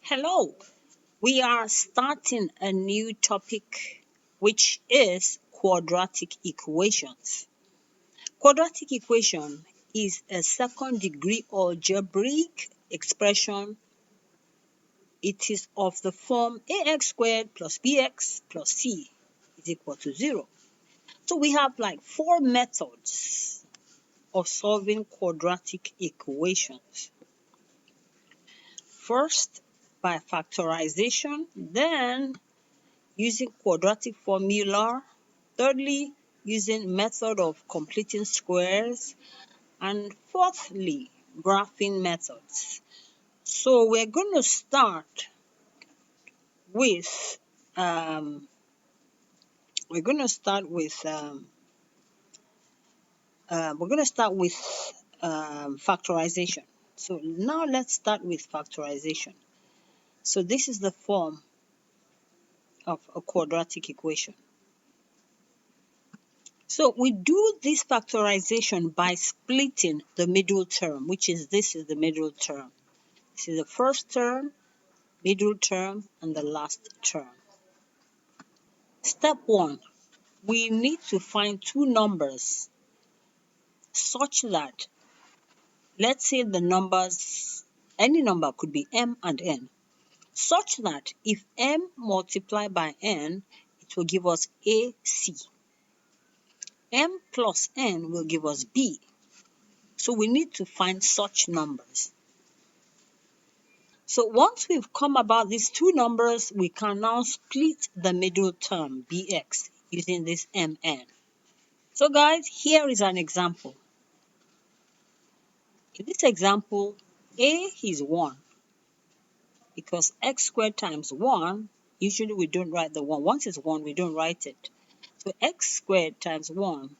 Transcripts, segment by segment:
Hello, we are starting a new topic which is quadratic equations. Quadratic equation is a second degree algebraic expression. It is of the form ax squared plus bx plus c is equal to 0. So we have like four methods of solving quadratic equations. First, by factorization, then using quadratic formula. Thirdly, using method of completing squares. And fourthly, graphing methods. So we're going to start with um, we're going to start with factorization. So now let's start with factorization. So this is the form of a quadratic equation. So we do this factorization by splitting the middle term, which is this is the middle term. This is the first term, middle term, and the last term. Step 1, we need to find two numbers such that, let's say the numbers, any number could be m and n, such that if m multiplied by n, it will give us AC. M plus n will give us B. So we need to find such numbers. So once we've come about these two numbers, we can now split the middle term, bx, using this mn. So guys, here is an example. In this example, a is 1, because x squared times 1, usually we don't write the 1. Once it's 1, we don't write it. So x squared times 1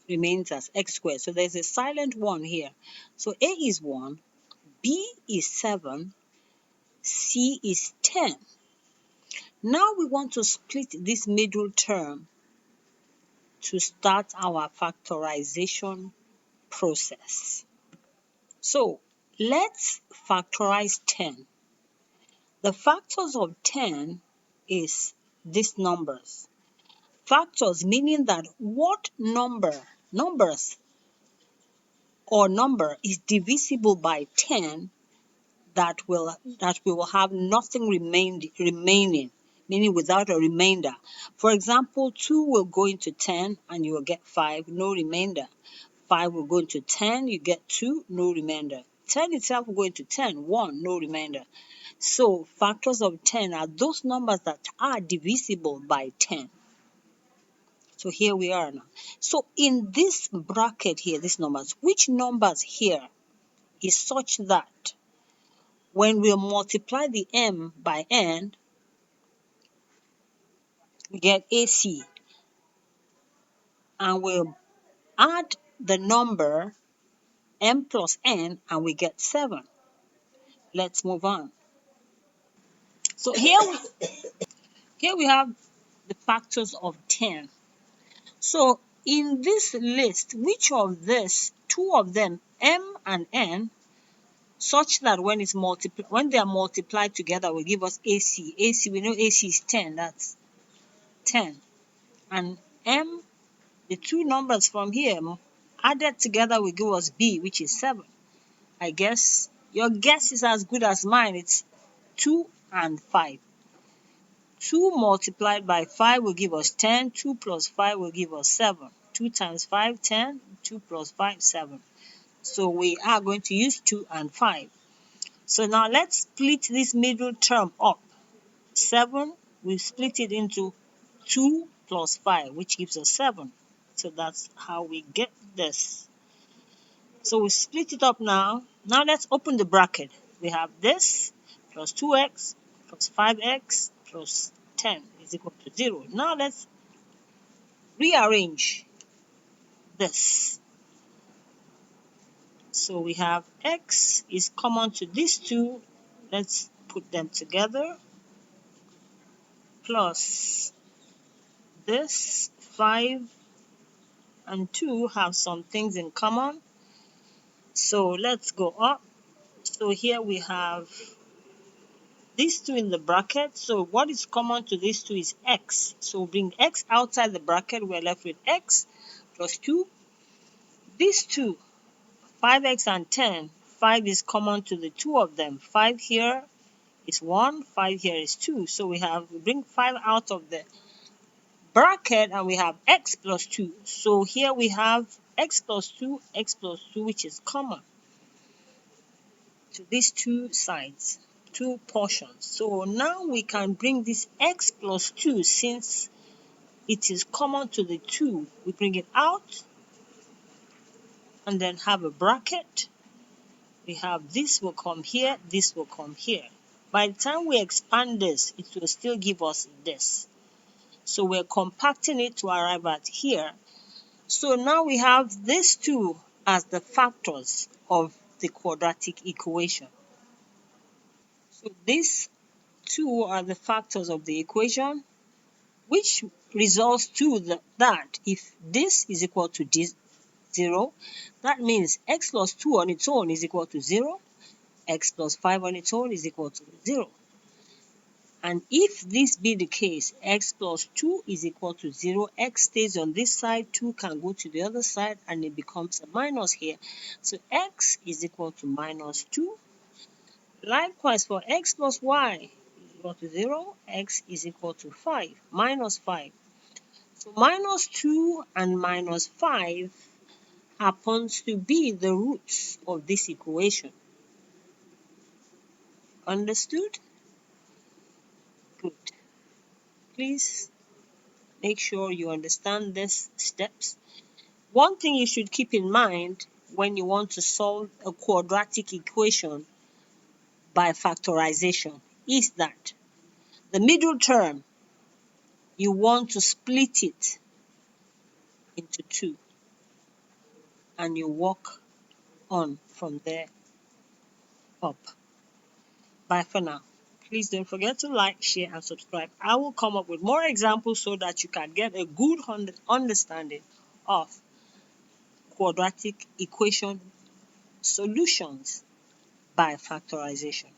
remains as x squared. So there's a silent 1 here. So a is 1, b is 7, c is 10. Now we want to split this middle term to start our factorization process. So let's factorize 10. The factors of 10 is these numbers. Factors meaning that what numbers or number is divisible by 10 that we will have nothing remaining, meaning without a remainder. For example, 2 will go into 10 and you will get 5, no remainder. 5 will go into 10, you get 2, no remainder. 10 itself will go into 10, 1, no remainder. So factors of 10 are those numbers that are divisible by 10. So here we are now. So in this bracket here, these numbers, which numbers here is such that when we multiply the m by n, we get AC. And we'll add the number m plus n and we get 7. Let's move on. So here we have the factors of 10. So in this list, which of this, two of them, m and n, such that when they are multiplied together will give us AC. AC, we know AC is 10, that's 10. And m, the two numbers from here added together will give us B, which is 7. I guess your guess is as good as mine. It's 2 and 5. 2 multiplied by 5 will give us 10. 2 plus 5 will give us 7. 2 times 5, 10. 2 plus 5, 7. So we are going to use 2 and 5. So now let's split this middle term up. 7, we split it into 2 plus 5, which gives us 7. So that's how we get this. So we split it up now. Now let's open the bracket. We have this plus 2x plus 5x plus 10 is equal to 0. Now let's rearrange this. So we have x is common to these two. Let's put them together. Plus this 5 and 2 have some things in common. So let's go up. So here we have these two in the bracket. So what is common to these two is x. So bring x outside the bracket. We're left with x plus 2. These two, 5x and 10, 5 is common to the two of them. 5 here is 1, 5 here is 2. So we bring 5 out of the bracket and we have x plus 2. So here we have x plus 2, which is common to these two sides, two portions. So now we can bring this x plus 2, since it is common to the two. We bring it out and then have a bracket. We have this will come here, this will come here. By the time we expand this, it will still give us this. So we're compacting it to arrive at here. So now we have these two as the factors of the quadratic equation. So these two are the factors of the equation, which results to that if this is equal to this 0, that means x plus 2 on its own is equal to 0, x plus 5 on its own is equal to 0. And if this be the case, x plus 2 is equal to 0, x stays on this side, 2 can go to the other side, and it becomes a minus here. So x is equal to minus 2. Likewise, for x plus y is equal to 0, x is equal to 5, minus 5. So minus 2 and minus 5 happens to be the roots of this equation. Understood? Good. Please make sure you understand these steps. One thing you should keep in mind when you want to solve a quadratic equation by factorization is that the middle term, you want to split it into 2 and you work on from there up. Bye for now. Please don't forget to like, share, and subscribe. I will come up with more examples so that you can get a good understanding of quadratic equation solutions by factorization.